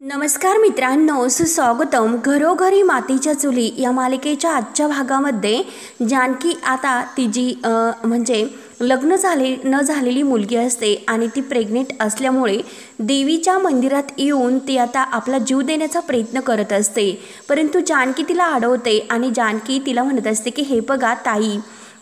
नमस्कार मित्रांनो, सुस्वागतम. घरोघरी मातीच्या चुली या मालिकेच्या आजच्या भागामध्ये जानकी आता तिची म्हणजे लग्न न झालेली मुलगी असते आणि ती प्रेग्नेंट असल्यामुळे देवीच्या मंदिरात येऊन ती आता आपला जीव देण्याचा प्रयत्न करत असते. परंतु जानकी तिला अडवते आणि जानकी तिला म्हणत असते की हे बघा ताई,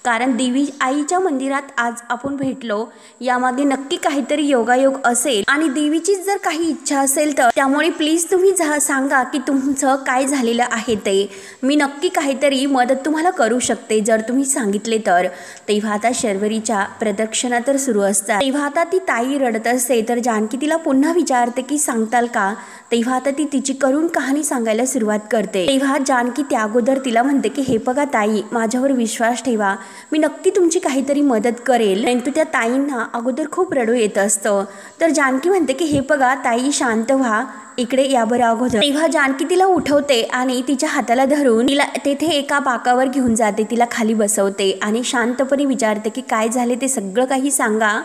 कारण देवी आईच्या मंदिरात आज आपण भेटलो, यामागे नक्की काहीतरी योगायोग असेल आणि देवीची जर काही इच्छा असेल तर त्यामुळे प्लीज तुम्ही सांगा की तुमचं काय झालेलं आहे ते. मी नक्की काहीतरी मदत तुम्हाला करू शकते जर तुम्ही सांगितले तर. तेव्हा आता शर्वरीच्या प्रदक्षिणा तर सुरू असतात. तेव्हा आता ती ताई रडत असते तर जानकी तिला पुन्हा विचारते की सांगताल का. तेव्हा आता ती तिची करून कहाणी सांगायला सुरुवात करते. तेव्हा जानकी त्या अगोदर तिला म्हणते की हे बघा ताई, माझ्यावर विश्वास ठेवा, मी नक्की तुमची काहीतरी मदत करेल. परंतु त्या ताईंना अगोदर खूप रडू येत असतं. तर जानकी म्हणते की हे बघा ताई, शांत व्हा, इकडे या बरं अगोदर. तेव्हा जानकी तिला उठवते आणि तिच्या हाताला धरून तिला तेथे एका बाकावर घेऊन जाते, तिला खाली बसवते आणि शांतपणे विचारते की काय झाले ते सगळं काही सांगा.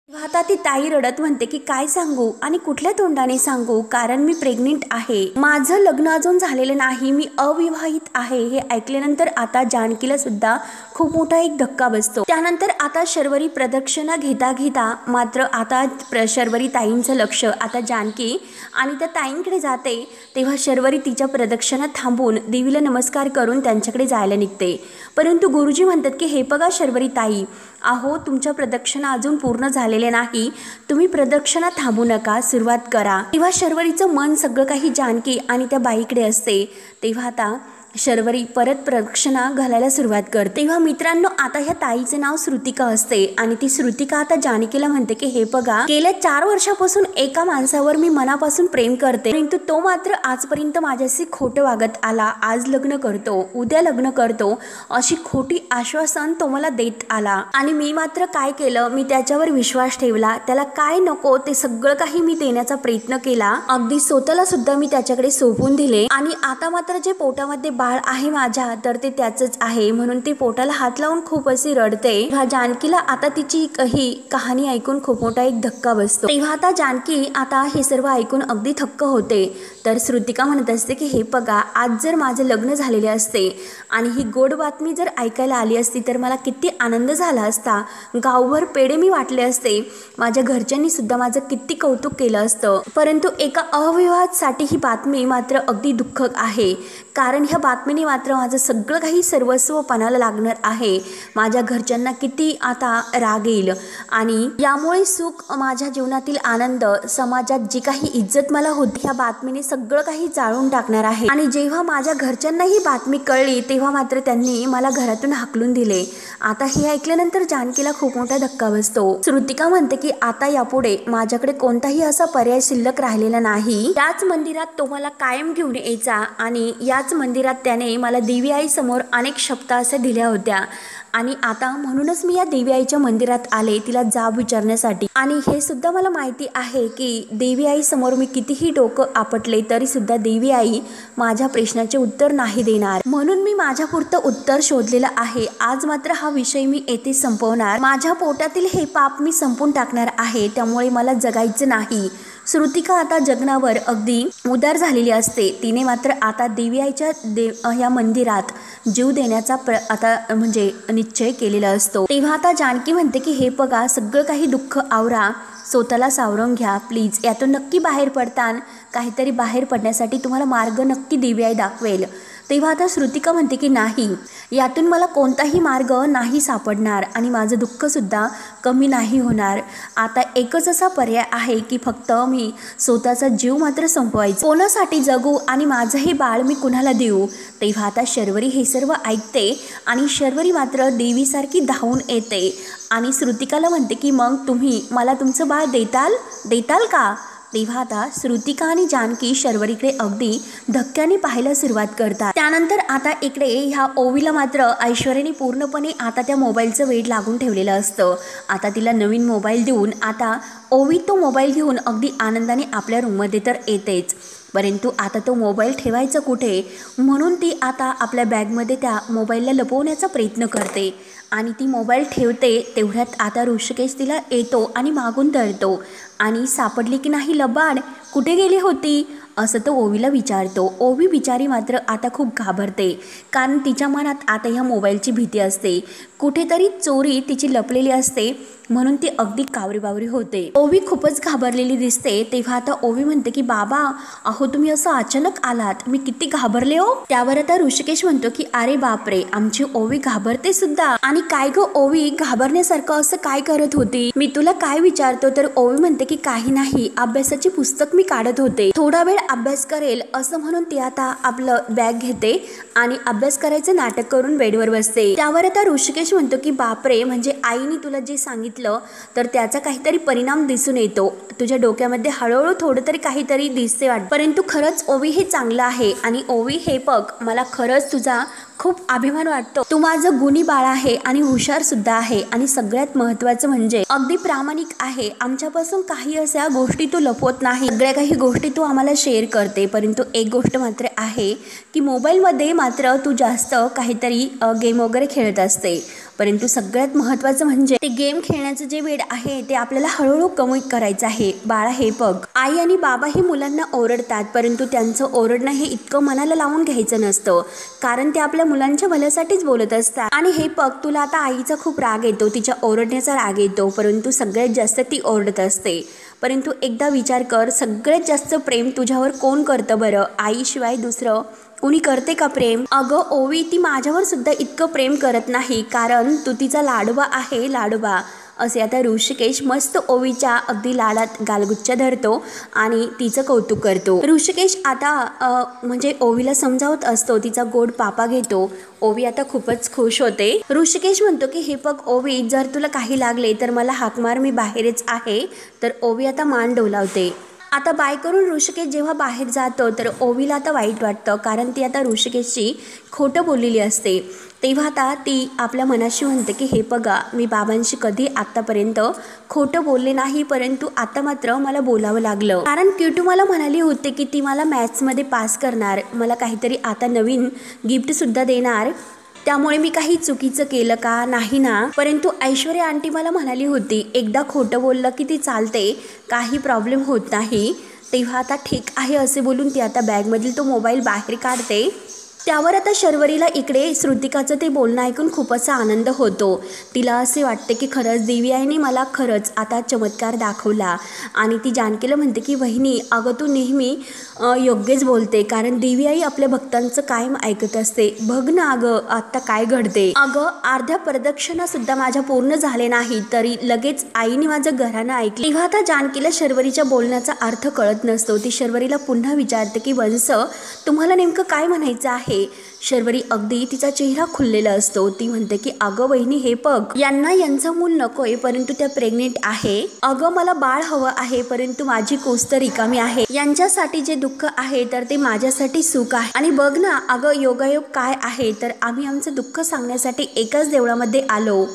आता ती ताई रडत म्हणते की काय सांगू आणि कुठल्या तोंडाने सांगू, कारण मी प्रेग्नेंट आहे, माझं लग्न अजून झालेलं नाही, मी अविवाहित आहे. हे ऐकल्यानंतर आता जानकीला सुद्धा खूप मोठा एक धक्का बसतो. त्यानंतर आता शर्वरी प्रदक्षिणा घेता घेता मात्र आता शर्वरी ताईंचं लक्ष आता जानकी आणि त्या ताईंकडे जाते. तेव्हा शर्वरी तिच्या प्रदक्षिणा थांबून देवीला नमस्कार करून त्यांच्याकडे जायला निघते. परंतु गुरुजी म्हणतात की हे बघा शर्वरी ताई, अहो तुमच्या प्रदक्षिणा अजून पूर्ण झालेले नाही, तुम्ही प्रदक्षिणा थांबू नका, सुरुवात करा. तेव्हा शर्वरीचं मन सगळं काही जानकी आणि त्या बाईकडे असते. तेव्हा आता शर्वरी परत प्रदक्षिणा घालायला सुरुवात करते. तेव्हा मित्रांनो, आता ह्या ताईचे नाव श्रुतिका असते आणि ती श्रुतिका आता जानकीला म्हणते की हे बघा, गेल्या 4 वर्षापासून एका माणसावर मी मनापासून प्रेम करते, परंतु तो मात्र आजपर्यंत माझ्याशी खोटं वागत आला. आज लग्न करतो, उद्या लग्न करतो, अशी खोटी आश्वासन तो मला देत आला आणि मी मात्र काय केलं, मी त्याच्यावर विश्वास ठेवला, त्याला काय नको ते सगळं काही मी देण्याचा प्रयत्न केला, अगदी स्वतःला सुद्धा मी त्याच्याकडे सोपवून दिले आणि आता मात्र जे पोटामध्ये बाळ आहे माझ्या तर ते त्याचंच आहे, म्हणून ती पोटाला हात लावून खूप अशी रडते. तेव्हा जानकीला आता तिची ही कहाणी ऐकून खूप मोठा एक धक्का बसतो. तेव्हा आता जानकी आता हे सर्व ऐकून अगदी थक्क होते. तर श्रुतिका म्हणत असते की हे बघा, आज जर माझं लग्न झालेले असते आणि ही गोड बातमी जर ऐकायला आली असती तर मला किती आनंद झाला असता, गावभर पेढे मी वाटले असते, माझ्या घरच्यांनी सुद्धा माझं किती कौतुक केलं असतं. परंतु एका अविवाहासाठी ही बातमी मात्र अगदी दुःखद आहे, कारण ह्या बातमीने मात्र माझं सगळं काही सर्वस्व पणाला लागणार आहे. माझ्या घरच्यांना किती आता राग येईल आणि यामुळे सुख, माझ्या जीवनातील आनंद, समाजात जी काही इज्जत मला होती, ह्या बातमीने सगळं काही जाळून टाकणार आहे. आणि जेव्हा माझ्या घरच्यांना ही बातमी कळली तेव्हा मात्र त्यांनी मला घरातून हाकलून दिले. आता हे ऐकल्यानंतर जानकीला खूप मोठा धक्का बसतो. श्रुतिका म्हणते की आता यापुढे माझ्याकडे कोणताही असा पर्याय शिल्लक राहिलेला नाही. याच मंदिरात तो मला कायम घेऊन यायचा आणि याच मंदिरात त्याने मला देवी आई समोर अनेक शब्द असे दिल्या होत्या आणि आता म्हणूनच मी या देवी आईच्या मंदिरात आले, तिला जाब विचारण्यासाठी. आणि हे सुद्धा मला माहिती आहे की देवी आई समोर मी कितीही डोकं आपटले तरी सुद्धा देवी आई माझ्या प्रश्नाचे उत्तर नाही देणार, म्हणून मी माझ्या पुरतं उत्तर शोधलेलं आहे. आज मात्र हा विषय मी येथे संपवणार, माझ्या पोटातील हे पाप मी संपून टाकणार आहे, त्यामुळे मला जगायचं नाही. श्रुतिका आता जगण्यावर अगदी उदार झालेली असते. तिने मात्र आता देवी आईच्या ह्या मंदिरात जीव देण्याचा आता म्हणजे निश्चय केलेला असतो. तेव्हा आता जानकी म्हणते की हे बघा, सगळं काही दुःख आवरा, स्वतःला सावरून घ्या प्लीज, यातून नक्की बाहेर पडताना काहीतरी बाहेर पडण्यासाठी तुम्हाला मार्ग नक्की देवी आई दाखवेल. तेव्हा आता श्रुतिका म्हणते की नाही, यातून मला कोणताही मार्ग नाही सापडणार आणि माझं दुःखसुद्धा कमी नाही होणार. आता एकच असा पर्याय आहे की फक्त मी स्वतःचा जीव मात्र संपवायचा, कोणासाठी जगू आणि माझं हे बाळ मी कुणाला देऊ. तेव्हा आता शर्वरी हे सर्व ऐकते आणि शर्वरी मात्र देवीसारखी धावून येते आणि श्रुतिकाला म्हणते की मग तुम्ही मला तुमचं बाळ देताल का. तेव्हा आता श्रुतिका आणि जानकी शर्वरीकडे अगदी धक्क्याने पाहायला सुरुवात करतात. त्यानंतर आता इकडे ह्या ओवीला मात्र ऐश्वर्याने पूर्णपणे आता त्या मोबाईलचं वेड लागून ठेवलेलं असतं. आता तिला नवीन मोबाईल देऊन आता ओवी तो मोबाईल घेऊन अगदी आनंदाने आपल्या रूममध्ये तर येतेच, परंतु आता तो मोबाईल ठेवायचा कुठे म्हणून ती आता आपल्या बॅगमध्ये त्या मोबाईलला लपवण्याचा प्रयत्न करते आणि ती मोबाईल ठेवते. तेवढ्यात आता ऋषिकेश तिला येतो आणि मागून धरतो आणि सापडली की नाही लबाड, कुठे गेली होती असं तो ओवीला विचारतो. ओवी बिचारी मात्र आता खूप घाबरते, कारण तिच्या मनात आता ह्या मोबाईलची भीती असते. कुठेतरी चोरी तिची लपलेली असते, म्हणून ती अगदी कावरीबावरी होते. ओवी खूपच घाबरलेली दिसते. तेव्हा आता ओवी म्हणते की बाबा, अहो तुम्ही असं अचानक आलात, मी किती घाबरले हो. त्यावर आता ऋषिकेश म्हणतो की अरे बापरे, आमची ओवी घाबरते सुद्धा. आणि काय ग ओवी, घाबरण्यासारखं असं काय करत होती? मी तुला काय विचारतो तर ओवी म्हणते की काही नाही, अभ्यासाची पुस्तक मी काढत होते, थोडा वेळ अभ्यास करेल असं म्हणून ती आता आपलं बॅग घेते आणि अभ्यास करायचं नाटक करून बेडवर बसते. त्यावर आता ऋषिकेश म्हणतो की बापरे, म्हणजे आईने तुला जे सांगितलं तर त्याचा काहीतरी परिणाम दिसून येतो. तुझ्या डोक्यामध्ये हळूहळू थोडं तरी काहीतरी दिसते वाटतं, परंतु खरंच ओवी हे चांगलं आहे. आणि ओवी हे बघ, मला खरंच तुझा खूप अभिमान वाटतो. तू माझं गुणी बाळ आहे आणि हुशार सुद्धा आहे, आणि सगळ्यात महत्त्वाचं म्हणजे अगदी प्रामाणिक आहे. आमच्यापासून काही अशा गोष्टी तू लपवत नाही, सगळ्या काही गोष्टी तू आम्हाला शेअर करते. परंतु एक गोष्ट मात्र आहे की मोबाईलमध्ये मात्र तू जास्त काहीतरी गेम वगैरे खेळत असते. परंतु सगळ्यात महत्त्वाचं म्हणजे ते गेम खेळण्याचं जे वेळ आहे ते आपल्याला हळूहळू कमी करायचं आहे. बाळा हे बघ, आई आणि बाबा हे मुलांना ओरडतात, परंतु त्यांचं ओरडणं हे इतकं मनाला लावून घ्यायचं नसतं, कारण ते आपल्या मुलांच्या भल्यासाठीच बोलत असतात. आणि हे बघ, तुला आता आईचा खूप राग येतो, तिच्या ओरडण्याचा राग येतो, परंतु सगळ्यात जास्त ती ओरडत असते. परंतु एकदा विचार कर, सगळ्यात जास्त प्रेम तुझ्यावर कोण करतं बरं? आईशिवाय दुसरं कोणी करते का प्रेम? अगं ओवी, ती माझ्यावर सुद्धा इतकं प्रेम करत नाही, कारण तू तिचा लाडोबा आहे, लाडोबा. असे आता ऋषिकेश मस्त ओवीच्या अगदी लाडात गालगुच्चा धरतो आणि तिचं कौतुक करतो. ऋषिकेश आता म्हणजे ओवीला समजावत असतो, तिचा गोड पापा घेतो. ओवी आता खूपच खुश होते. ऋषिकेश म्हणतो की हे बघ ओवी, जर तुला काही लागले तर मला हाक मार, मी बाहेरच आहे. तर ओवी आता मान डोलावते. आता बाय करून ऋषिकेश जेव्हा बाहेर जातो तर ओवीला आता वाईट वाटतं, कारण ती आता ऋषिकेशची खोटं बोललेली असते. तेव्हा आता ती आपल्या मनाशी म्हणते की हे बघा, मी बाबांशी कधी आत्तापर्यंत खोटं बोलले नाही, परंतु आता मात्र मला बोलावं लागलं, कारण क्यूटू मला म्हणाली होते की ती मला मॅथ्समध्ये पास करणार, मला काहीतरी आता नवीन गिफ्टसुद्धा देणार, त्यामुळे मी काही चुकीचं केलं का? नाही ना. परंतु ऐश्वर्या आंटी मला म्हणाली होती, एकदा खोटं बोललं की ती चालते, काही प्रॉब्लेम होत नाही. तेव्हा आता ठीक आहे असे बोलून ती आता बॅगमधील तो मोबाईल बाहेर काढते. त्यावर आता शर्वरीला इकडे श्रुतिकाचं ते बोलणं ऐकून खूप असा आनंद होतो. तिला असे वाटते की खरंच देवी आईने मला खरंच आता चमत्कार दाखवला. आणि ती जानकीला म्हणते की वहिनी, अगं तू नेहमी योग्यच बोलते, कारण देवी आई आपल्या भक्तांचं कायम ऐकत असते. बघ ना अगं आत्ता काय घडते. अगं अर्ध्या प्रदक्षिणा सुद्धा माझ्या पूर्ण झाले नाही तरी लगेच आईने माझं घराणं ऐकलं. तेव्हा आता जानकीला शर्वरीच्या बोलण्याचा अर्थ कळत नसतो. ती शर्वरीला पुन्हा विचारते की वंश, तुम्हाला नेमकं काय म्हणायचं आहे? शर्वरी अगदी तिचा चेहरा खुललेला असतो. ती म्हणते की अगं वहिनी हे बघ, यांना यांचं मूल नकोय, परंतु त्या प्रेग्नेंट आहे. अगं मला बाळ हवं आहे, परंतु माझी कुस तर रिकामी आहे. यांच्यासाठी जे दुःख आहे तर ते माझ्यासाठी सुख आहे. आणि बघ ना अगं योगायोग काय आहे, तर आम्ही आमचं दुःख सांगण्यासाठी एकाच देवळामध्ये आलो.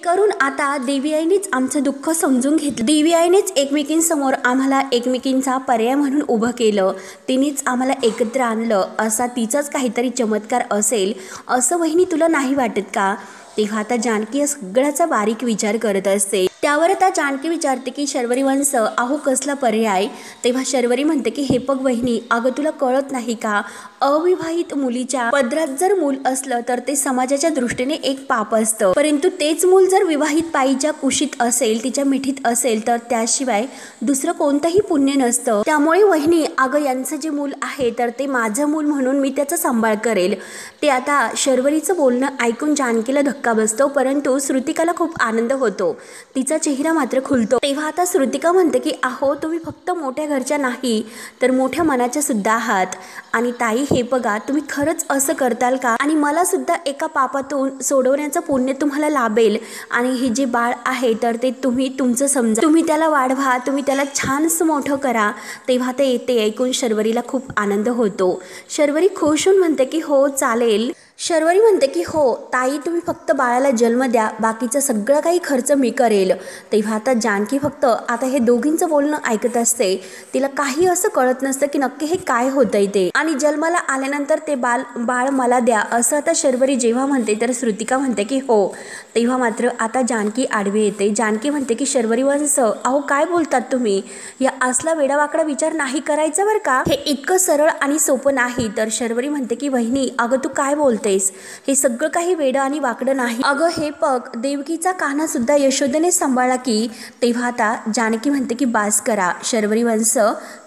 करून आता देवी आईनेच आमचं दुःख समजून घेतलं. देवी आईनेच एकमेकींसमोर आम्हाला एकमेकींचा पर्याय म्हणून उभं केलं. तिनेच आम्हाला एकत्र आणलं. असा तिचाच काहीतरी चमत्कार असेल असं वहिनी तुला नाही वाटत का? तेव्हा आता जानकी या सगळ्याचा बारीक विचार करत असते. त्यावर आता जानकी विचारते की शर्वरी वंश, अहो कसला पर्याय? तेव्हा शर्वरी म्हणते की हे बघ वहिनी, अगं तुला कळत नाही का, अविवाहित मुलीच्या पदरात जर मूल असलं तर ते समाजाच्या दृष्टीने एक पाप असतं, परंतु तेच मूल जर विवाहित बाईच्या कुशीत असेल, तिच्या मिठीत असेल, तर त्याशिवाय दुसरं कोणतंही पुण्य नसतं. त्यामुळे वहिनी, अगं यांचं जे मूल आहे तर ते माझं मूल म्हणून मी त्याचा सांभाळ करेल. ते आता शर्वरीचं बोलणं ऐकून जानकीला धक्का बसतो, परंतु श्रुतिकाला खूप आनंद होतो. तिचा चेहरा मात्र खुलतो. तेव्हा आता श्रुतिका म्हणते की अहो तुम्ही फक्त मोठ्या घरच्या नाही तर मोठ्या मनाच्या सुद्धा आहात. आणि ताई हे बघा, तुम्ही खरंच असं करताल का? आणि मला सुद्धा एका पापातून सोडवण्याचं पुण्य तुम्हाला लाभेल. आणि हे जे बाळ आहे तर ते तुम्ही तुमचं समजा, तुम्ही त्याला वाढवा, तुम्ही त्याला छानसं मोठं करा. तेव्हा ते ऐकून शर्वरीला खूप आनंद होतो. शर्वरी खुश होऊन म्हणते की हो चालेल. शर्वरी म्हणते की हो ताई, तुम्ही फक्त बाळाला जन्म द्या, बाकीचा सगळं काही खर्च मी करेल. तेव्हा आता जानकी फक्त आता हे दोघींचं बोलणं ऐकत असते. तिला काही असं कळत नसतं की नक्की हे काय होतंय ते. आणि जन्माला आल्यानंतर ते बाळ मला द्या असं आता शर्वरी जेव्हा म्हणते तर श्रुतिका म्हणते की हो. तेव्हा मात्र आता जानकी आडवी येते. जानकी म्हणते की शर्वरी वंश, अहो काय बोलतात तुम्ही, या असला वेडावाकडा विचार नाही करायचा बरं का, हे इतकं सरळ आणि सोपं नाही. तर शर्वरी म्हणते की वहिनी अगं तू काय बोलतेस, हे सगळं काही वेडं आणि वाकडं नाही. अगं हे पग देवकीचा कान्हा सुद्धा यशोदेने सांभाळला की. तेव्हा आता जानकी म्हणते की बास करा शर्वरी वंश,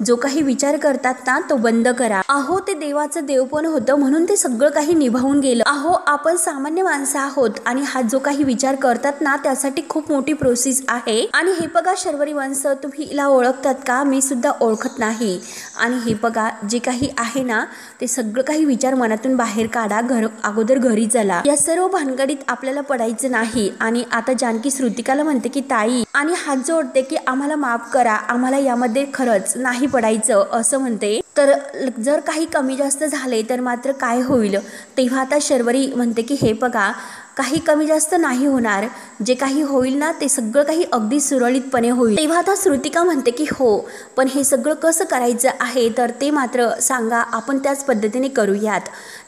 जो काही विचार करतात ना तो बंद करा. अहो ते देवाचं देवपण होतं म्हणून ते सगळं काही निभावून गेलं. अहो आपण सामान्य माणसं आहोत आणि हा जो काही विचार करतात ना त्यासाठी खूप मोठी प्रोसेस आहे. आणि हे बघा शर्वरी वंश, तुम्ही हिला ओळखतात का, मी सुद्धा ओळखत नाही. आणि हे बघा जे काही आहे ना ते सगळं काही विचार मनातून बाहेर काढा, अगोदर घरी चला, या सर्व भानगडीत आपल्याला पडायचं नाही. आणि आता जानकी श्रुतिकाला म्हणते की ताई आणि हात जोडते की आम्हाला माफ करा, आम्हाला यामध्ये खरंच नाही पडायचं असं म्हणते. तर जर काही कमी जास्त झाले तर मात्र काय होईल. तेव्हा आता शर्वरी म्हणते की हे बघा काही कमी जास्त नाही होणार, जे काही होईल ना ते सगळं काही अगदी सुरळीतपणे होईल. तेव्हा आता श्रुतिका म्हणते की हो, पण हे सगळं कसं करायचं आहे तर ते मात्र सांगा, आपण त्याच पद्धतीने करूयात.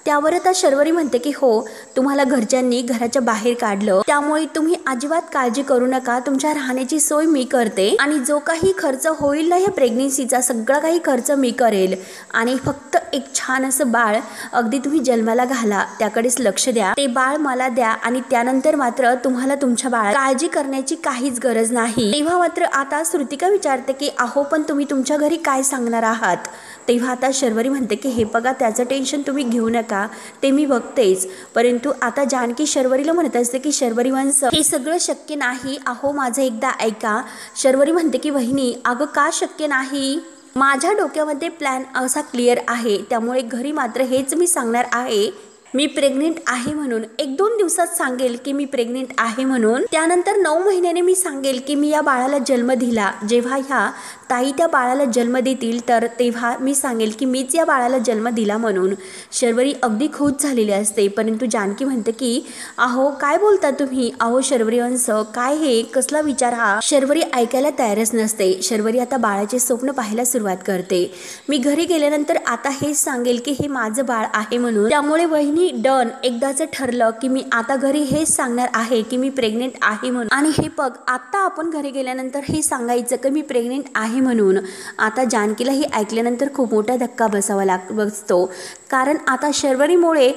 त्यावर आता शर्वरी म्हणते की हो, तुम्हाला घरच्यांनी घराच्या बाहेर काढलं त्यामुळे तुम्ही अजिबात काळजी करू नका, तुमच्या राहण्याची सोय मी करते आणि जो काही खर्च होईल ना या प्रेग्नेन्सीचा सगळा काही खर्च मी करेल. आणि फक्त एक छान असं बाळ अगदी तुम्ही जन्माला घाला, त्याकडेच लक्ष द्या, ते बाळ मला द्या आणि त्यानंतर मात्र तुम्हाला तुमच्या बाळा काळजी करण्याची काहीच गरज नाही. तेव्हा मात्र आता श्रुतिका विचारते की अहो पण तुम्ही तुमच्या घरी काय सांगणार आहात. तेव्हा आता शर्वरी म्हणते की हे बघा त्याचं टेन्शन तुम्ही घेऊ नका, ते मी बघतेच. परंतु आता जानकी शर्वरीला म्हणत असते की शर्वरी वंश हे सगळं शक्य नाही, अहो माझं एकदा ऐका. शर्वरी म्हणते की वहिनी अगं का शक्य नाही, माझ्या डोक्यामध्ये प्लॅन असा क्लिअर आहे, त्यामुळे घरी मात्र हेच मी सांगणार आहे, मी प्रेग्नेंट आहे म्हणून. 1-2 दिवसात सांगेल की मी प्रेग्नेंट आहे म्हणून, त्यानंतर 9 महिन्याने मी सांगेल की मी या बाळाला जन्म दिला. जेव्हा ह्या ताई त्या बाळाला जन्म देतील तर तेव्हा मी सांगेल की मीच या बाळाला जन्म दिला म्हणून. शर्वरी अगदी खुश झालेली असते. परंतु जानकी म्हणते की अहो काय बोलता तुम्ही, अहो शर्वरी वंश काय हे कसला विचार हा. शर्वरी ऐकायला तयारच नसते. शर्वरी आता बाळाचे स्वप्न पाहायला सुरुवात करते. मी घरी गेल्यानंतर आता हेच सांगेल की हे माझं बाळ आहे म्हणून. त्यामुळे वहिनी डन, एकदाचं ठरलं की मी आता घरी हेच सांगणार आहे की मी प्रेग्नेंट आहे म्हणून. आणि हे बघ आता आपण घरी गेल्यानंतर हे सांगायचं की मी प्रेग्नेंट आहे म्हणून. आता जानकीला हे ऐकल्यानंतर खूप मोठा धक्का बसतो, कारण आता शर्वरीमुळे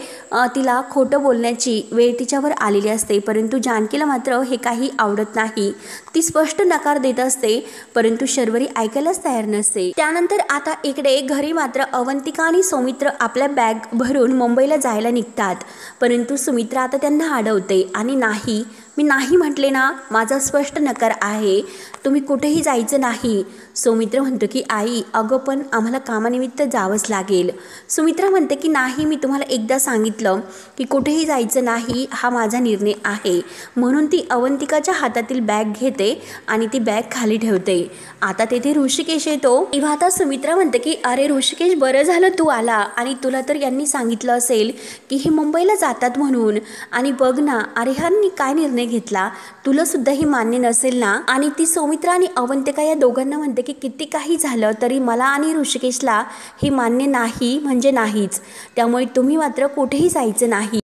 तिला खोटं बोलण्याची वेळ तिच्यावर आलेली असते. परंतु जानकीला मात्र हे काही आवडत नाही, ती स्पष्ट नकार देत असते. परंतु शर्वरी ऐकायलाच तयार नसते. त्यानंतर आता इकडे घरी मात्र अवंतिका आणि सौमित्र आपल्या बॅग भरून मुंबईला जायला निघतात. परंतु सुमित्रा आता त्यांना अडवते आणि नाही, मी नाही म्हटले ना, माझा स्पष्ट नकार आहे, तुम्ही कुठेही जायचं नाही. सौमित्र म्हणतो की आई अगं पण आम्हाला कामानिमित्त जावंच लागेल. सुमित्रा म्हणते की नाही, मी तुम्हाला एकदा सांगितलं की कुठेही जायचं नाही, हा माझा निर्णय आहे. म्हणून ती अवंतिकाच्या हातातील बॅग घेते आणि ती बॅग खाली ठेवते. आता तेथे ऋषिकेश येतो. तेव्हा आता सुमित्रा म्हणते की अरे ऋषिकेश बरं झालं तू आला, आणि तुला तर यांनी सांगितलं असेल की हे मुंबईला जातात म्हणून, आणि बघ ना अरे ह्यांनी काय निर्णय घेतला, तुला सुद्धा ही मान्य नसेल ना. आणि ती सौमित्रा आणि अवंतिका या दोघांना म्हणते की किती काही झालं तरी मला आणि ऋषिकेशला हे मान्य नाही म्हणजे नाहीच, त्यामुळे तुम्ही मात्र कुठेही जायचं नाही.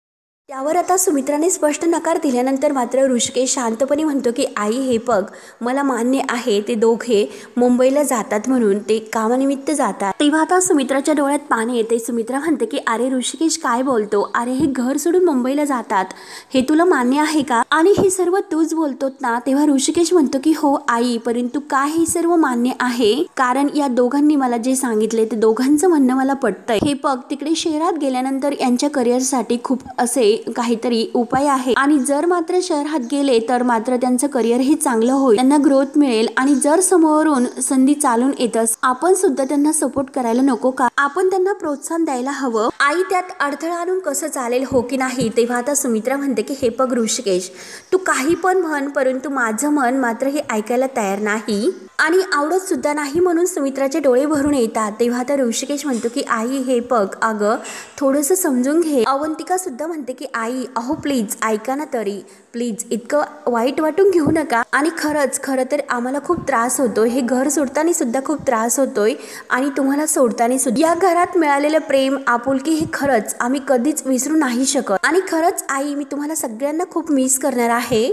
त्यावर आता सुमित्राने स्पष्ट नकार दिल्यानंतर मात्र ऋषिकेश शांतपणे म्हणतो की आई हे बघ मला मान्य आहे, ते दोघे मुंबईला जातात म्हणून, ते कामानिमित्त जातात. तेव्हा आता सुमित्राच्या डोळ्यात पाणी येते. सुमित्रा म्हणते की अरे ऋषिकेश काय बोलतो, अरे हे घर सोडून मुंबईला जातात हे तुला मान्य आहे का, आणि हे सर्व तूच बोलतोत ना. तेव्हा ऋषिकेश म्हणतो की हो आई, परंतु काय हे सर्व मान्य आहे, कारण या दोघांनी मला जे सांगितले ते दोघांचं म्हणणं मला पटतंय. हे बघ तिकडे शहरात गेल्यानंतर यांच्या करिअरसाठी खूप असे काहीतरी उपाय आहे, आणि जर मात्र शहरात गेले तर मात्र त्यांचं करिअर हे चांगलं होईल, त्यांना ग्रोथ मिळेल. आणि जर समोरून संधी चालून येतच आपण सुद्धा त्यांना सपोर्ट करायला नको का, आपण त्यांना प्रोत्साहन द्यायला हवं. आई त्यात अडथळा आणून कसं चालेल, हो की नाही. तेव्हा आता सुमित्रा म्हणते की हे बघ ऋषिकेश तू काही पण म्हण, परंतु माझं मन मात्र हे ऐकायला तयार नाही. आणि आवडत सुद्धा नाही म्हणून सुमित्राचे डोळे भरून येतात। तेव्हा तर ऋषिकेश म्हणतो की आई हे बघ, अगं थोडंसं समजून घे। अवंतिका सुद्धा म्हणते की आई अहो प्लीज ऐका ना तरी, प्लीज इतकं वाईट वाटून घेऊ नका। आणि खरं तर आम्हाला खूप त्रास होतोय, हे घर सोडताना सुद्धा खूप त्रास होतोय आणि तुम्हाला सोडताना सुद्धा। या घरात मिळालेलं प्रेम आपुलकी हे खरंच आम्ही कधीच विसरू नाही शकत। आणि खरंच आई मी तुम्हाला सगळ्यांना खूप मिस करणार आहे।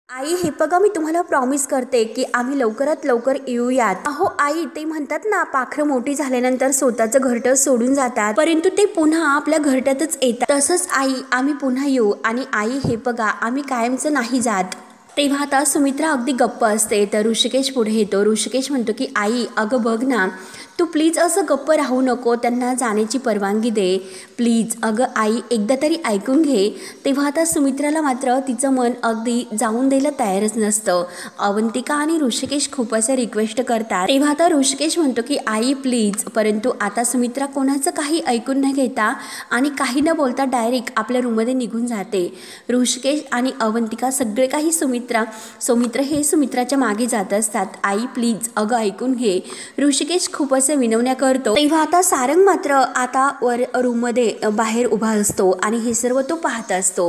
आई हे बघा मी तुम्हाला प्रॉमिस करते की आम्ही लवकरात लवकर येऊयात। अहो आई ते म्हणतात ना, पाखरं मोठी झाल्यानंतर स्वतःचं घरटं सोडून जातात, परंतु ते पुन्हा आपल्या घरट्यातच येतात। तसंच आई आम्ही पुन्हा येऊ। आणि आई हे बघा आम्ही कायमचं नाही जात। तेव्हा आता सुमित्रा अगदी गप्प असते तर ऋषिकेश पुढे येतो। ऋषिकेश म्हणतो की आई अगं बघ ना, तू प्लीज असं गप्प राहू नको, त्यांना जाण्याची परवानगी दे प्लीज। अगं आई एकदा तरी ऐकून घे। तेव्हा आता सुमित्राला मात्र तिचं मन अगदी जाऊन द्यायला तयारच नसतं। अवंतिका आणि ऋषिकेश खूप असं रिक्वेस्ट करतात। तेव्हा आता ऋषिकेश म्हणतो की आई प्लीज, परंतु आता सुमित्रा कोणाचं काही ऐकून न घेता आणि काही न बोलता डायरेक्ट आपल्या रूममध्ये निघून जाते। ऋषिकेश आणि अवंतिका सगळे काही सौमित्र हे सुमित्राच्या मागे जात असतात। आई प्लीज अगं ऐकून घे। ऋषिकेश खूप असं विनवण्या करतो। तेव्हा आता सारंग मात्र आता वर रूममध्ये बाहेर उभा असतो आणि हे सर्व तो पाहत असतो।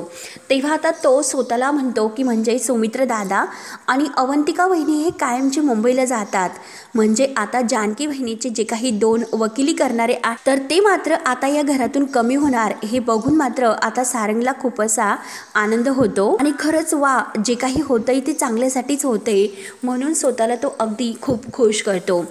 तेव्हा आता तो स्वतःला म्हणतो की म्हणजे सौमित्र दादा आणि अवंतिका वहिनी हे कायमचे मुंबईला जातात, म्हणजे आता जानकी वहिनीचे जे काही 2 वकिली करणारे आहेत तर ते मात्र आता या घरातून कमी होणार, हे बघून मात्र आता सारंगला खूप असा आनंद होतो। आणि खरंच वा, जे काही होतंय ते चांगल्यासाठीच होतंय म्हणून स्वतःला तो अगदी खूप खुश करतो।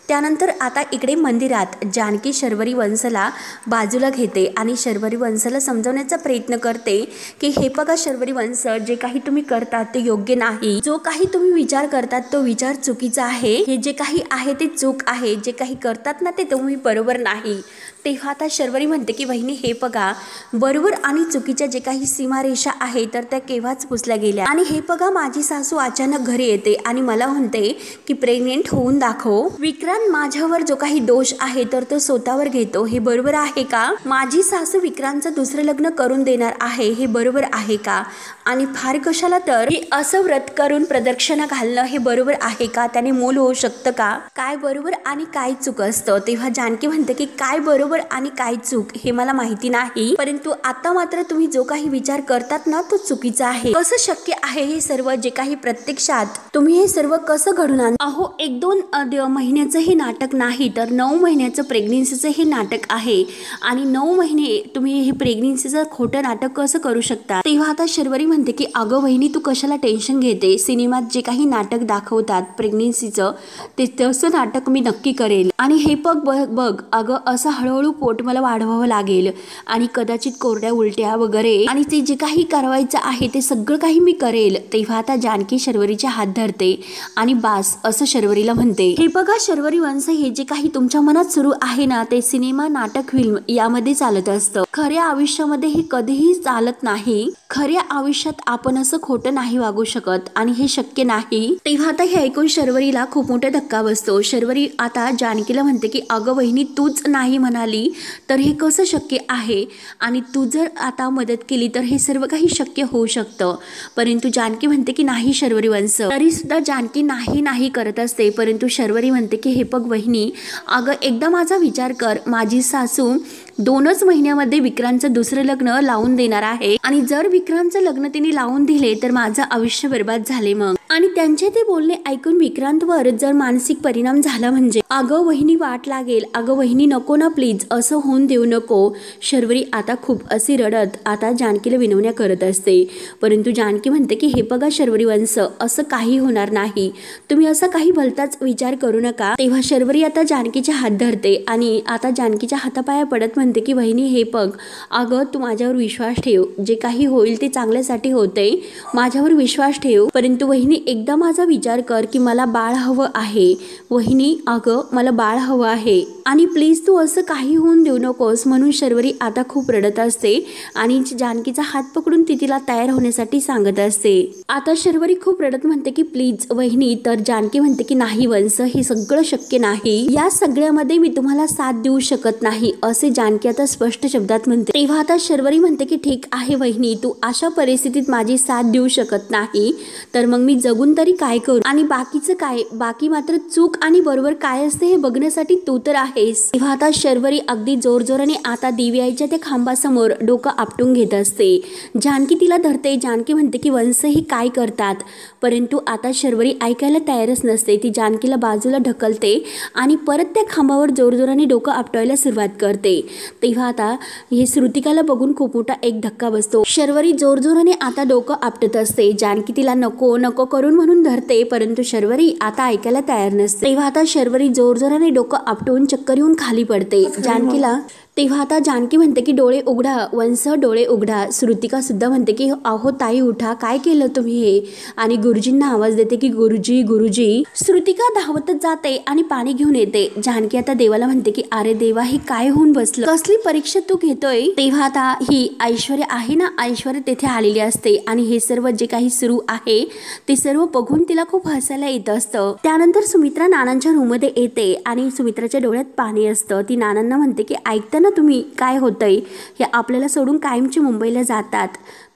त्यानंतर आता इकडे मंदिरात जानकी शर्वरी वंशला बाजूला घेते आणि शर्वरी वंशला समजवण्याचा प्रयत्न करते की हे बघा शर्वरी वंश, जे काही तुम्ही करतात ते योग्य नाही, जो काही तुम्ही विचार करतात तो विचार चुकीचा आहे, हे जे काही आहे ते चूक आहे, जे काही करतात ना ते तुम्ही बरोबर नाही। तेव्हा आता शर्वरी म्हणते की वहिनी हे बघा, बरोबर आणि चुकीच्या जे काही सीमारेषा आहे तर त्या केव्हाच पुसल्या गेल्या। आणि हे बघा माझी सासू अचानक घरी येते आणि मला म्हणते की प्रेग्नेंट होऊन दाखव। विक्रांत माझ्यावर जो काही दोष आहे तर तो स्वतःवर घेतो, हे बरोबर आहे का? माझी सासू विक्रांतचं दुसरं लग्न करून देणार आहे, हे बरोबर आहे का? आणि फार कशाला तर हे असं व्रत करून प्रदक्षिणा घालणं हे बरोबर आहे का? त्याने मूल होऊ शकतं का? काय बरोबर आणि काय चूक असतं? तेव्हा जानकी म्हणते की काय बरोबर आणि काय चूक हे मला माहिती नाही, परंतु आता मात्र तुम्ही जो काही विचार करतात ना तो चुकीचा आहे। कसं शक्य आहे हे सर्व, जे काही प्रत्यक्षात तुम्ही हे सर्व कसं घडून आणता? अहो 1-2 महिन्याचं हे नाटक नाही तर 9 महिन्याचं प्रेग्नेन्सीचं हे नाटक आहे आणि 9 महिने तुम्ही हे प्रेग्नेन्सीचं खोटं नाटक कसं करू शकता? तेव्हा आता शर्वरी म्हणते की अगं वहिनी तू कशाला टेन्शन घेते, सिनेमात जे काही नाटक दाखवतात प्रेग्नेन्सीचं ते तसं नाटक मी नक्की करेल। आणि हे बघ अगं असं हळूहळू पोट मला वाढवावं लागेल आणि कदाचित कोरड्या उलट्या वगैरे आणि ते जे काही करायचं आहे ते सगळं काही मी करेल। तेव्हा आता जानकी शर्वरीचे हात धरते आणि बास असं शर्वरीला म्हणते, हे बघा शर्वरी वंश, हे जे काही तुमच्या मनात सुरू आहे ना ते सिनेमा नाटक फिल्म यामध्ये चालत असतं, खऱ्या आयुष्यामध्ये हे कधीही चालत नाही। खऱ्या आयुष्यात आपण असं खोटं नाही वागू शकत आणि हे शक्य नाही। तेव्हा आता हे ऐकून शर्वरीला खूप मोठा धक्का बसतो। शर्वरी आता जानकीला म्हणते की अगं वहिनी तूच नाही म्हणाली तर हे कसं शक्य आहे आणि तू जर आता मदत केली तर हे सर्व काही शक्य होऊ शकतं, परंतु जानकी म्हणते की नाही शर्वरी वंश। तरी सुद्धा जानकी नाही करत असते, परंतु शर्वरी म्हणते की हे बघ वहिनी, अगं एकदा माझा विचार कर, माझी सासू 2च महिन्यामध्ये विक्रांतचं दुसरं लग्न लावून देणार आहे आणि जर विक्रांतचं लग्न तिने लावून दिले तर माझं आयुष्य बर्बाद झाले मग। आणि त्यांचे ते बोलणे ऐकून विक्रांतवर जर मानसिक परिणाम झाला म्हणजे अगं वहिनी वाट लागेल, अगं वहिनी नको ना प्लीज, असं होऊन देऊ नको। शर्वरी आता खूप अशी रडत आता जानकीला विनवण्या करत असते, परंतु जानकी म्हणते की हे बघा शर्वरी वंश, असं काही होणार नाही, तुम्ही असा काही भलताच विचार करू नका। तेव्हा शर्वरी आता जानकीचे हात धरते आणि आता जानकीच्या हातापाया पडत म्हणते की वहिनी हे बघ, अगं तू माझ्यावर विश्वास ठेव, जे काही होईल ते चांगल्यासाठी होते, माझ्यावर विश्वास ठेव, परंतु वहिनी एकदा माझा विचार कर की मला बाळ हवं आहे वहिनी, अगं मला बाळ हवं आहे आणि प्लीज तू असं काही होऊन देऊ नकोस। म्हणून शर्वरी आता खूप रडत असते आणि जानकीचा हात पकडून ती तिला तयार होण्यासाठी सांगत असते। आता शर्वरी खूप रडत म्हणते की प्लीज वहिनी, तर जानकी म्हणते की नाही वंश, हे सगळं शक्य नाही, या सगळ्यामध्ये मी तुम्हाला साथ देऊ शकत नाही, असे जानकी आता स्पष्ट शब्दात म्हणते। तेव्हा आता शर्वरी म्हणते की ठीक आहे वहिनी, तू अशा परिस्थितीत माझी साथ देऊ शकत नाही तर मग मी जगून तरी काय करू आणि बाकीचं काय, बाकी मात्र चूक आणि बरोबर काय असते हे बघण्यासाठी तू तर आहेस। तेव्हा आता शर्वरी अगदी जोरजोराने आता दिव्याच्या त्या खांबासमोर डोकं आपटून घेत असते। जानकी तिला धरते। जानकी म्हणते की वंश ही काय करतात, परंतु आता शर्वरी ऐकायला तयारच नसते। ती जानकीला बाजूला ढकलते आणि परत त्या खांबावर जोरजोराने डोकं आपटायला सुरुवात करते। तेव्हा आता हे श्रुतिकाला बघून खूप मोठा एक धक्का बसतो। शर्वरी जोरजोराने आता डोकं आपटत असते। जानकी तिला नको नको करून म्हणून धरते, परंतु शर्वरी आता ऐकायला तयार नसते। तेव्हा आता शर्वरी जोरजोराने डोकं आपटून चक्कर येऊन खाली पडते। जानकीला तेव्हा आता जानकी म्हणते की डोळे उघडा वंश, डोळे उघडा। श्रुतिका सुद्धा म्हणते की अहो ताई उठा, काय केलं तुम्ही हे, आणि गुरुजींना आवाज देते की गुरुजी गुरुजी। श्रुतिका धावतच जाते आणि पाणी घेऊन येते। जानकी आता देवाला म्हणते की अरे देवा हे काय होऊन बसलं, कसली परीक्षा तू घेतोय। तेव्हा आता ही ऐश्वर्या आहे ना, ऐश्वर्या तेथे आलेली असते आणि हे सर्व जे काही सुरू आहे ते सर्व बघून तिला खूप हसायला येत असतं। त्यानंतर सुमित्रा नानांच्या रूम मध्ये येते आणि सुमित्राच्या डोळ्यात पाणी असतं। ती नानांना म्हणते की ऐकता तुम्ही काय होतंय, हे आपल्याला सोडून कायमची मुंबईला जातात,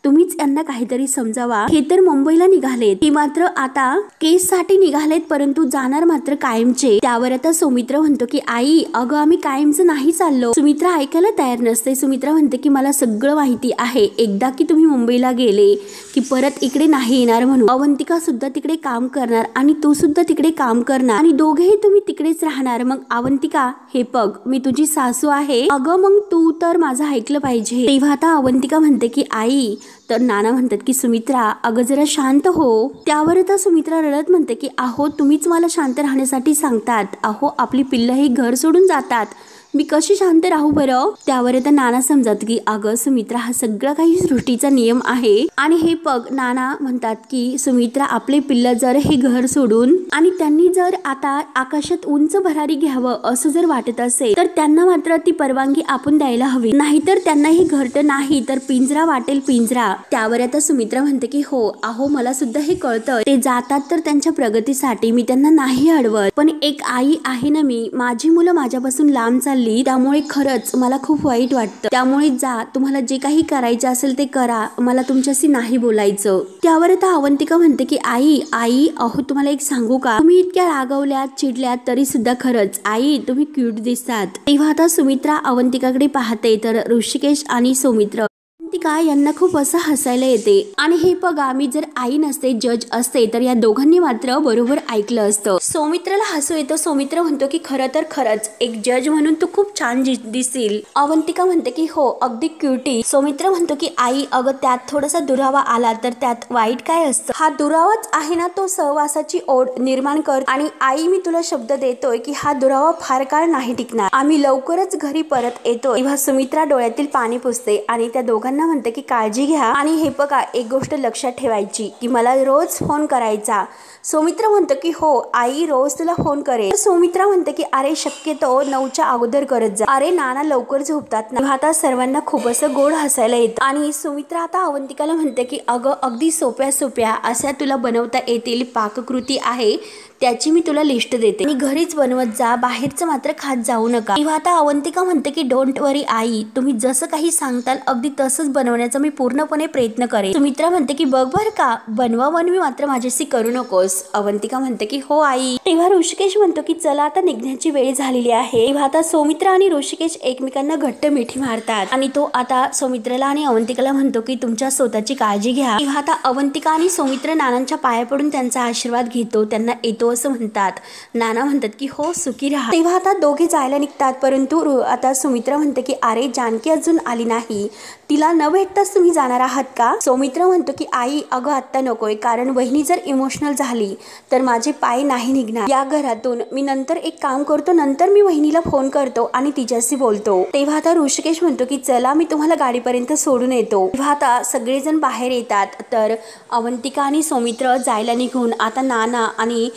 तुम्हीच यांना काहीतरी समजावा। हे तर मुंबईला निघालेत, हे मात्र आता केससाठी निघालेत, परंतु जाणार मात्र कायमचे। त्यावर आता सुमित्रा म्हणतो की आई अगं आम्ही कायमचं नाही चाललो। सुमित्रा ऐकायला तयार नसते। सुमित्रा म्हणते की मला सगळं माहिती आहे, एकदा की तुम्ही मुंबईला गेले की परत इकडे नाही येणार म्हणून। अवंतिका सुद्धा तिकडे काम करणार आणि तू सुद्धा तिकडे काम करणार आणि दोघेही तुम्ही तिकडेच राहणार। मग अवंतिका हे बघ मी तुझी सासू आहे, अगं मग तू तर माझं ऐकलं पाहिजे। तेव्हा आता अवंतिका म्हणते की आई, तर नाना म्हणतात की सुमित्रा अगं जरा शांत हो। त्यावर आता सुमित्रा रडत म्हणते की अहो तुम्हीच मला शांत राहण्यासाठी सांगतात, अहो आपली पिल्लं हे घर सोडून जातात, मी कशी शांत राहू बरं। त्यावर आता नाना समजत की अगं सुमित्रा हा सगळा काही सृष्टीचा नियम आहे आणि हे बघ नाना म्हणतात की सुमित्रा आपले पिल्लं जर हे घर सोडून आणि त्यांनी जर आता आकाशात उंच भरारी घ्यावं असं जर वाटत असेल तर त्यांना मात्र ती परवानगी आपण द्यायला हवी, नाहीतर त्यांना हे घरट नाही तर पिंजरा वाटेल पिंजरा। त्यावर आता सुमित्रा म्हणते की हो अहो मला सुद्धा हे कळतं, ते जातात तर त्यांच्या प्रगतीसाठी, मी त्यांना नाही अडवत, पण एक आई आहे ना मी, माझी मुलं माझ्यापासून लांब चालली त्यामुळे खरंच मला खूप वाईट वाटतं, त्यामुळे जा तुम्हाला जे काही करायचं असेल ते करा, मला तुमच्याशी नाही बोलायचं। त्यावर आता अवंतिका म्हणते की आई आई अहो तुम्हाला एक सांगू का, तुम्ही इतक्या रागवल्यात चिडल्यात तरी सुद्धा खरंच आई तुम्ही क्यूट दिसतात। तेव्हा आता सुमित्रा अवंतिकाकडे पाहते तर ऋषिकेश आणि सौमित्र अवंतिका यांना खूप असं हसायला येते आणि हे बघा मी जर आई नसते जज असते तर या दोघांनी मात्र बरोबर ऐकलं असतं। सौमित्राला हसू येतं। सौमित्र म्हणतो की खरं तर खरंच एक जज म्हणून तू खूप छान दिसशील। अवंतिका म्हणते की हो अगदी क्युटी। सौमित्र म्हणतो की आई अगं त्यात थोडासा दुरावा आला तर त्यात वाईट काय असतं, हा दुरावाच आहे ना तो सहवासाची ओढ निर्माण कर, आणि आई मी तुला शब्द देतोय की हा दुरावा फार काळ नाही टिकणार, आम्ही लवकरच घरी परत येतो। तेव्हा सुमित्रा डोळ्यातील पाणी पुसते आणि त्या दोघांना म्हणते की काळजी घ्या आणि हे बघा एक गोष्ट लक्षात ठेवायची की मला रोज फोन करायचा। सौमित्र म्हणतो की हो आई रोज तुला फोन करेल। सौमित्रा म्हणते की अरे शक्यतो 9च्या अगोदर करत जा, अरे नाना लवकर झोपतात ना। आता सर्वांना खूप असं गोड हसायला येतं आणि सुमित्रा आता अवंतिकाला म्हणते की अगं अगदी सोप्या सोप्या अशा तुला बनवता येतील पाककृती आहे त्याची मी तुला लिस्ट देते आणि घरीच बनवत जा, बाहेरचं मात्र खात जाऊ नका। तेव्हा आता अवंतिका म्हणते की डोंट वरी आई, तुम्ही जसं काही सांगताल अगदी तसंच बनवण्याचा मी पूर्णपणे प्रयत्न करेन। सुमित्रा म्हणते की बघ बर का बनवा बनवी मात्र माझ्याशी करू नकोस। अवंतिका म्हणते की हो आई। तेव्हा ऋषिकेश म्हणतो की चला आता निघण्याची वेळ झालेली आहे। तेव्हा आता सौमित्रा आणि ऋषिकेश एकमेकांना घट्ट मिठी मारतात आणि तो आता सौमित्राला आणि अवंतिकाला म्हणतो की तुमच्या स्वतःची काळजी घ्या। तेव्हा आता अवंतिका आणि सौमित्र नानांच्या पाया पडून त्यांचा आशीर्वाद घेतो, त्यांना येतो असं म्हणतात। नाना म्हणतात की हो सुखी राहा। तेव्हा आता दोघे जायला निघतात, परंतु आता सुमित्रा म्हणते की अरे जानकी अजून आली नाही, तिला न भेटताच तुम्ही जाणार आहात का। सौमित्र म्हणतो की आई अगं आत्ता नकोय, कारण वहिनी जर इमोशनल झाली तर माझे पाय नाही निघणार या घरातून, मी नंतर एक काम करतो, नंतर मी वहिनीला फोन करतो आणि तिच्याशी बोलतो। तेव्हा आता ऋषिकेश म्हणतो की चला मी तुम्हाला गाडीपर्यंत सोडून येतो। तेव्हा आता सगळेजण बाहेर येतात तर अवंतिका आणि सौमित्र जायला निघून आता नाना आणि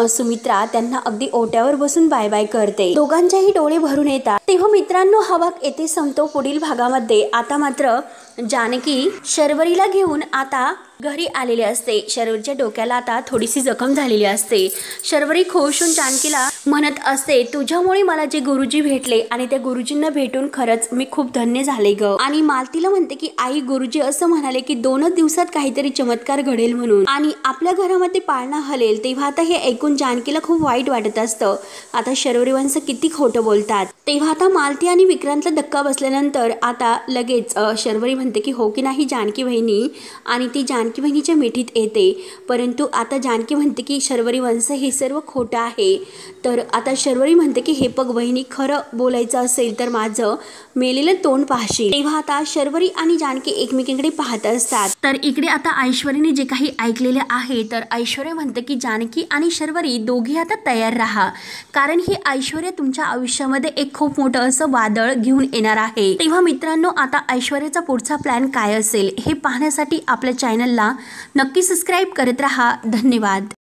सुमित्रा त्यांना अगदी ओट्यावर बसून बाय बाय करते। दोघांच्याही डोळे भरून येतात। तेव्हा मित्रांनो हा भाग येथे संपतो। पुढील भागामध्ये आता मात्र जानकी शर्वरीला घेऊन आता घरी आलेली असते। शर्वरीच्या डोक्याला आता थोडीशी जखम झालेली असते। शर्वरी खुश होऊन जानकीला म्हणत असते, तुझ्यामुळे मला जे गुरुजी भेटले आणि त्या गुरुजींना भेटून खरंच मी खूप धन्य झाले ग. आणि मालतीला म्हणते की आई, गुरुजी असं म्हणाले की 2च दिवसात काहीतरी चमत्कार घडेल म्हणून आणि आपल्या घरामध्ये पाळणा हलेल. तेव्हा आता हे ऐकून जानकीला खूप वाईट वाटत असतं. आता शर्वरी वंश किती खोटं बोलतात. तेव्हा आता मालती आणि विक्रांतला धक्का बसल्यानंतर आता लगेच शर्वरी म्हणते की हो की नाही जानकी बहिणी, आणि ती जानकी बहिणीच्या मिठीत येते. परंतु आता जानकी म्हणते की शर्वरी वंश हे सर्व खोटं आहे. तर आता शर्वरी म्हणते की हे बघ बहिणी, खरं बोलायचं असेल तर माझं मेलेलं तोंड पाहशील. तेव्हा आता शर्वरी आणि जानकी एकमेकींकडे पाहत असतात. तर इकडे आता ऐश्वर्याने जे काही ऐकलेले आहे तर ऐश्वर्या म्हणते की जानकी आणि शर्वरी दोघी आता तयार राहा, कारण ही ऐश्वर्या तुमच्या आयुष्यामध्ये एक खूप मोठं असं वादळ घेऊन येणार आहे. तेव्हा मित्रांनो, आता ऐश्वर्याचा पुढचा प्लॅन काय असेल हे पाहण्यासाठी आपल्या चॅनलला नक्की सबस्क्राईब करत राहा. धन्यवाद.